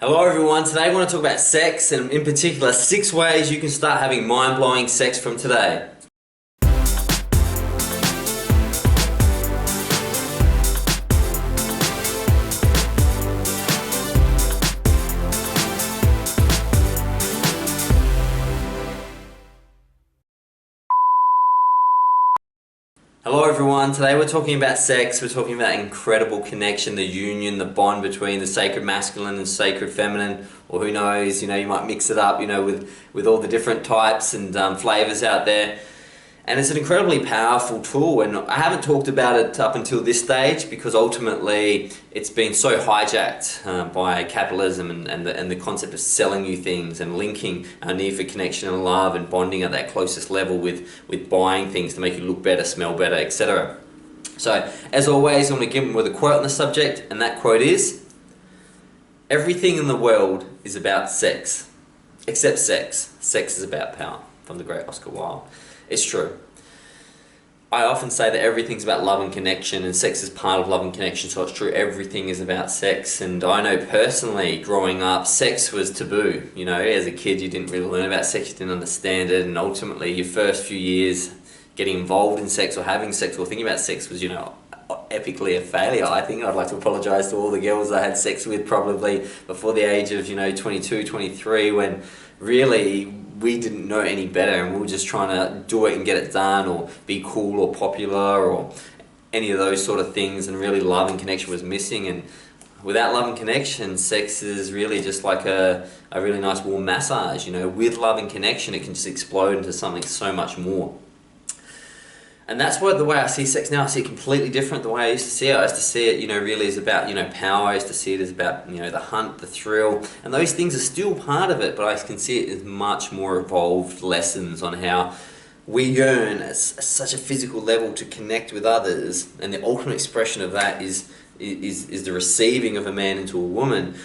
Hello everyone, today I want to talk about sex and in particular 6 ways you can start having mind-blowing sex from today. Hello everyone, today we're talking about sex, we're talking about incredible connection, the union, the bond between the sacred masculine and sacred feminine, or who knows, you might mix it up, with all the different types and flavors out there. And it's an incredibly powerful tool, and I haven't talked about it up until this stage because ultimately it's been so hijacked by capitalism and the concept of selling you things and linking our need for connection and love and bonding at that closest level with buying things to make you look better, smell better, etc. So, as always, I'm going to give them with a quote on the subject, and that quote is, "Everything in the world is about sex, except sex. Sex is about power," from the great Oscar Wilde. It's true. I often say that everything's about love and connection, and sex is part of love and connection, so it's true, everything is about sex. And I know personally, growing up, sex was taboo. As a kid you didn't really learn about sex, you didn't understand it, and ultimately your first few years getting involved in sex or having sex or thinking about sex was, epically a failure. I think I'd like to apologise to all the girls I had sex with probably before the age of 22, 23, when really we didn't know any better and we were just trying to do it and get it done or be cool or popular or any of those sort of things, and really love and connection was missing. And without love and connection, sex is really just like a really nice warm massage. With love and connection it can just explode into something so much more. And that's the way I see sex now. I see it completely different the way I used to see it. I used to see it, really as about, power. I used to see it as about, the hunt, the thrill. And those things are still part of it, but I can see it as much more evolved lessons on how we yearn at such a physical level to connect with others. And the ultimate expression of that is the receiving of a man into a woman.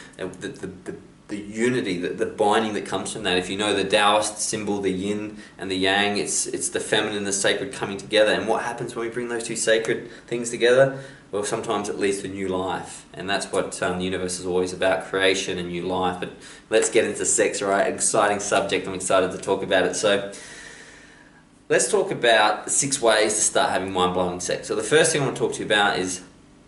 The unity, the binding that comes from that. If you know the Taoist symbol, the yin and the yang, it's the feminine and the sacred coming together. And what happens when we bring those two sacred things together? Well, sometimes it leads to new life. And that's what the universe is always about, creation and new life. But let's get into sex, right? Exciting subject, I'm excited to talk about it. So let's talk about 6 ways to start having mind-blowing sex. So the first thing I want to talk to you about is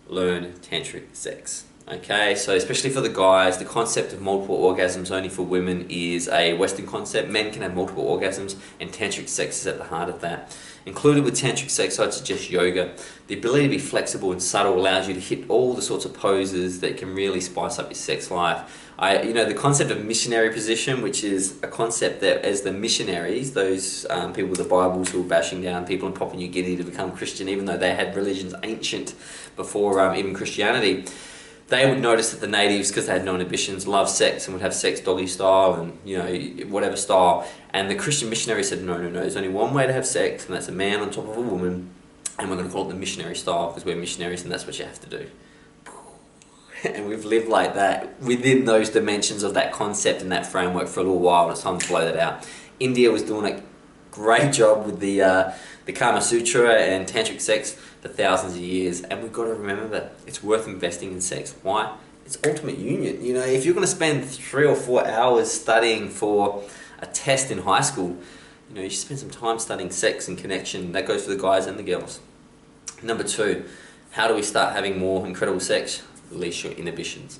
learn tantric sex. Okay, so especially for the guys, the concept of multiple orgasms only for women is a Western concept. Men can have multiple orgasms, and tantric sex is at the heart of that. Included with tantric sex, I'd suggest yoga. The ability to be flexible and subtle allows you to hit all the sorts of poses that can really spice up your sex life. The concept of missionary position, which is a concept that as the missionaries, those people with the Bibles who were bashing down people in Papua New Guinea to become Christian, even though they had religions ancient before even Christianity, they would notice that the natives, because they had no inhibitions, loved sex and would have sex doggy style and whatever style. And the Christian missionary said, no, there's only one way to have sex, and that's a man on top of a woman, and we're going to call it the missionary style because we're missionaries and that's what you have to do. And we've lived like that within those dimensions of that concept and that framework for a little while, and it's time to blow that out. India was doing a great job with the Kama Sutra and tantric sex for thousands of years, and we've got to remember that it's worth investing in sex. Why? It's ultimate union. If you're going to spend 3 or 4 hours studying for a test in high school, you should spend some time studying sex and connection. That goes for the guys and the girls. Number 2, how do we start having more incredible sex? Release your inhibitions.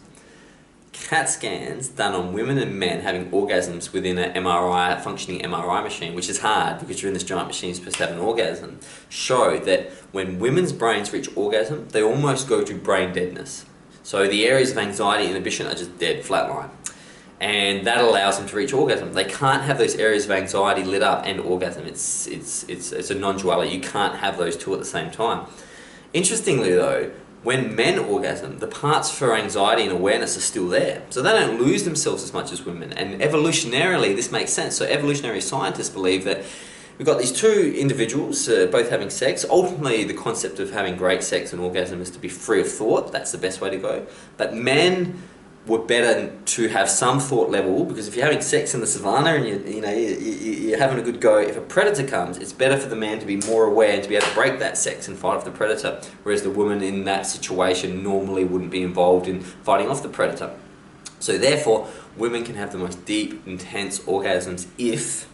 CAT scans done on women and men having orgasms within a functioning MRI machine, which is hard because you're in this giant machine, you're supposed to have an orgasm, show that when women's brains reach orgasm, they almost go to brain deadness. So the areas of anxiety and inhibition are just dead, flatline. And that allows them to reach orgasm. They can't have those areas of anxiety lit up and orgasm. It's a non-duality. You can't have those two at the same time. Interestingly though, when men orgasm, the parts for anxiety and awareness are still there. So they don't lose themselves as much as women. And evolutionarily, this makes sense. So evolutionary scientists believe that we've got these two individuals both having sex. Ultimately, the concept of having great sex and orgasm is to be free of thought. That's the best way to go. But men were better to have some thought level, because if you're having sex in the savannah and you're having a good go, if a predator comes, it's better for the man to be more aware and to be able to break that sex and fight off the predator, whereas the woman in that situation normally wouldn't be involved in fighting off the predator. So therefore, women can have the most deep, intense orgasms if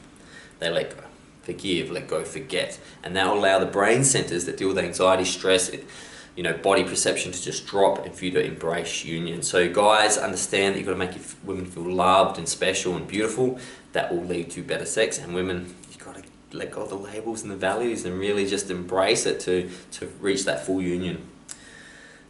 they let go. Forgive, let go, forget. And that will allow the brain centers that deal with anxiety, stress, body perception to just drop and for you to embrace union. So guys, understand that you've got to make your women feel loved and special and beautiful. That will lead to better sex. And women, you've got to let go of the labels and the values and really just embrace it to reach that full union.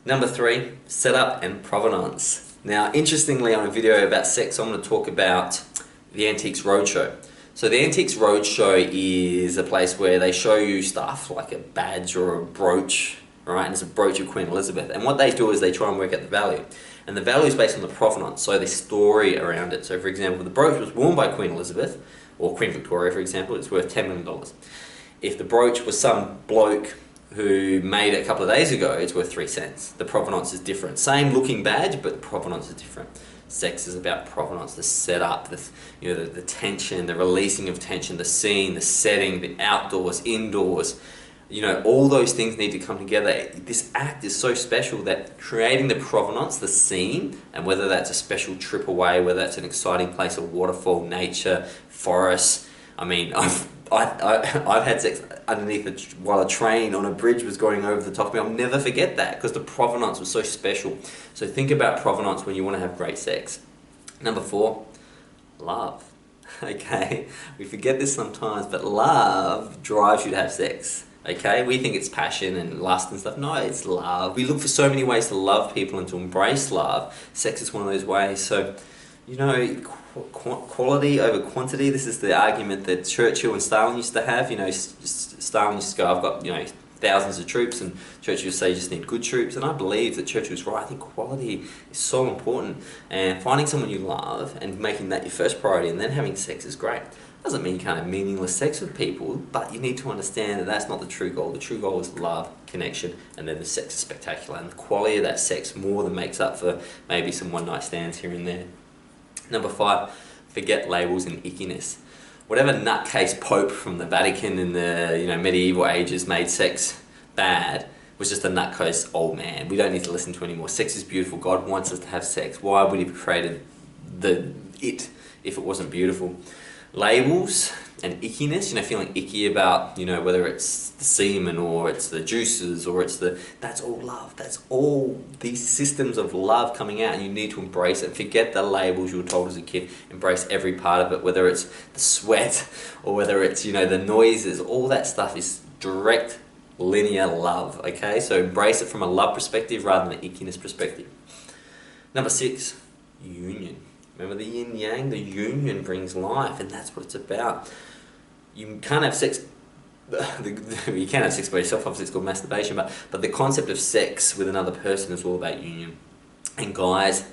Number 3, setup and provenance. Now, interestingly, on a video about sex, I'm going to talk about the Antiques Roadshow. So the Antiques Roadshow is a place where they show you stuff like a badge or a brooch, right? And it's a brooch of Queen Elizabeth. And what they do is they try and work out the value. And the value is based on the provenance, so the story around it. So for example, the brooch was worn by Queen Elizabeth, or Queen Victoria, for example, it's worth $10 million. If the brooch was some bloke who made it a couple of days ago, it's worth 3 cents. The provenance is different. Same looking badge, but the provenance is different. Sex is about provenance, the setup, the tension, the releasing of tension, the scene, the setting, the outdoors, indoors. All those things need to come together. This act is so special that creating the provenance, the scene, and whether that's a special trip away, whether that's an exciting place, a waterfall, nature, forest. I mean, I've had sex underneath while a train on a bridge was going over the top of me. I'll never forget that because the provenance was so special. So think about provenance when you want to have great sex. Number 4, love. Okay, we forget this sometimes, but love drives you to have sex. Okay, we think it's passion and lust and stuff. No, it's love. We look for so many ways to love people and to embrace love. Sex is one of those ways. So, quality over quantity. This is the argument that Churchill and Stalin used to have. Stalin used to go, I've got, thousands of troops, and Churchill would say you just need good troops. And I believe that Churchill was right. I think quality is so important. And finding someone you love and making that your first priority and then having sex is great. Doesn't mean you can't have meaningless sex with people, but you need to understand that that's not the true goal. The true goal is love, connection, and then the sex is spectacular. And the quality of that sex more than makes up for maybe some one-night stands here and there. Number 5, forget labels and ickiness. Whatever nutcase pope from the Vatican in the medieval ages made sex bad was just a nutcase old man. We don't need to listen to anymore. Sex is beautiful. God wants us to have sex. Why would he have created it if it wasn't beautiful? Labels and ickiness, feeling icky about, whether it's the semen or it's the juices or that's all love. That's all these systems of love coming out, and you need to embrace it. Forget the labels you were told as a kid. Embrace every part of it, whether it's the sweat or whether it's, the noises. All that stuff is direct, linear love, okay? So embrace it from a love perspective rather than an ickiness perspective. Number 6, union. Remember the yin-yang? The union brings life, and that's what it's about. You can't have sex... you can't have sex by yourself, obviously it's called masturbation, but the concept of sex with another person is all about union. And guys,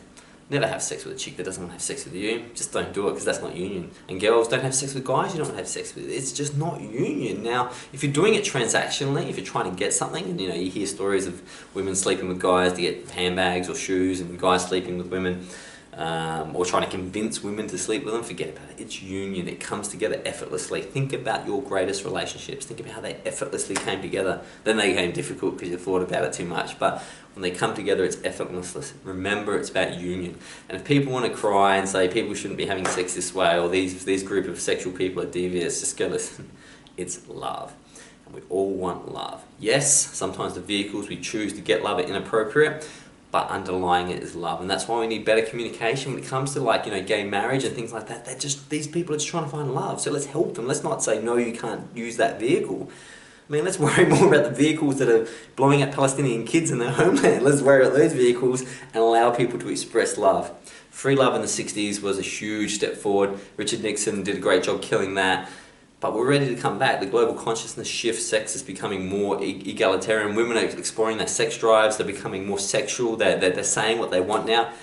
never have sex with a chick that doesn't want to have sex with you. Just don't do it, because that's not union. And girls, don't have sex with guys you don't want to have sex with. It's just not union. Now, if you're doing it transactionally, if you're trying to get something, and you hear stories of women sleeping with guys to get handbags or shoes, and guys sleeping with women, or trying to convince women to sleep with them, forget about it. It's union. It comes together effortlessly. Think about your greatest relationships. Think about how they effortlessly came together. Then they became difficult because you thought about it too much. But when they come together, it's effortless. Remember, it's about union. And if people want to cry and say people shouldn't be having sex this way, or these group of sexual people are devious, just go listen. It's love. And we all want love. Yes, sometimes the vehicles we choose to get love are inappropriate, but underlying it is love. And that's why we need better communication when it comes to gay marriage and things like that. These people are just trying to find love. So let's help them. Let's not say, no, you can't use that vehicle. I mean, let's worry more about the vehicles that are blowing up Palestinian kids in their homeland. Let's worry about those vehicles and allow people to express love. Free love in the 60s was a huge step forward. Richard Nixon did a great job killing that. But we're ready to come back. The global consciousness shift. Sex is becoming more egalitarian. Women are exploring their sex drives. They're becoming more sexual. They're saying what they want now.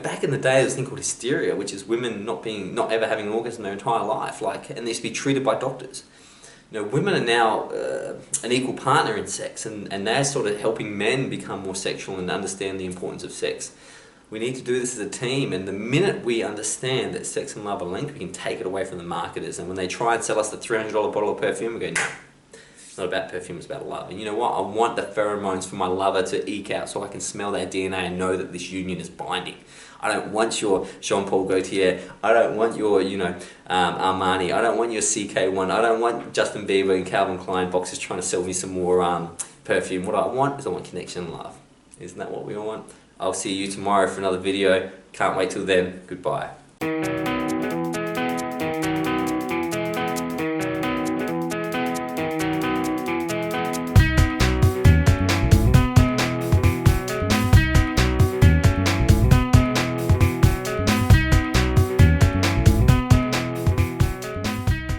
Back in the day, there was a thing called hysteria, which is women not ever having an orgasm their entire life, and they used to be treated by doctors. Women are now an equal partner in sex, and they're sort of helping men become more sexual and understand the importance of sex. We need to do this as a team, and the minute we understand that sex and love are linked, we can take it away from the marketers. And when they try and sell us the $300 bottle of perfume, we go, no, it's not about perfume, it's about love. And you know what? I want the pheromones for my lover to eke out so I can smell their DNA and know that this union is binding. I don't want your Jean Paul Gaultier. I don't want your, Armani. I don't want your CK1. I don't want Justin Bieber and Calvin Klein boxes trying to sell me some more perfume. What I want is I want connection and love. Isn't that what we all want? I'll see you tomorrow for another video. Can't wait till then. Goodbye.